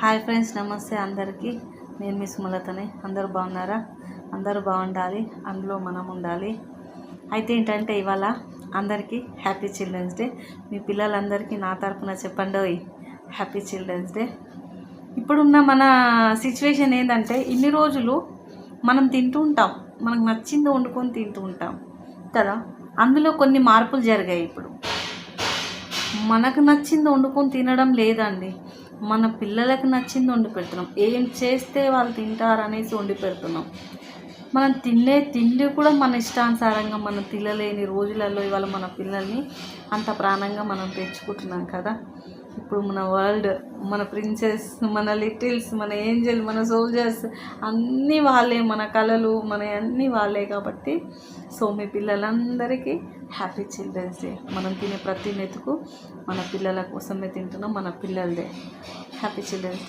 Hi friends, నమస్తే అందరికీ. నేను మీ సుమలతని. అందరూ బాగున్నారా? అందరూ బాగుండాలి, అందులో మనం ఉండాలి. అయితే ఏంటంటే ఇవాళ అందరికీ హ్యాపీ చిల్డ్రన్స్ డే. మీ పిల్లలందరికీ నా తరపున చెప్పండి హ్యాపీ చిల్డ్రన్స్ డే. ఇప్పుడున్న మన సిచ్యువేషన్ ఏంటంటే ఇన్ని రోజులు మనం తింటూ ఉంటాం, మనకు నచ్చింది వండుకొని తింటూ ఉంటాం కదా. అందులో కొన్ని మార్పులు జరిగాయి. ఇప్పుడు మనకు నచ్చింది వండుకొని తినడం లేదండి, మన పిల్లలకు నచ్చింది వండి పెడుతున్నాం. ఏం చేస్తే వాళ్ళు తింటారు అనేసి వండి పెడుతున్నాం. మనం తినే తిండి కూడా మన ఇష్టానుసారంగా మనం తినలేని రోజులలో ఇవాళ మన పిల్లల్ని అంత ప్రాణంగా మనం పెంచుకుంటున్నాం కదా. ఇప్పుడు మన వరల్డ్, మన ప్రిన్సెస్, మన లిటిల్స్, మన ఏంజల్, మన సోల్జర్స్ అన్నీ వాళ్ళే, మన కళలు మన అన్నీ వాళ్ళే. కాబట్టి సో మీ పిల్లలందరికీ హ్యాపీ చిల్డ్రన్స్ డే. మనం తినే ప్రతి మెతుకు మన పిల్లల కోసమే తింటున్నాం, మన పిల్లలదే. Happy children's day.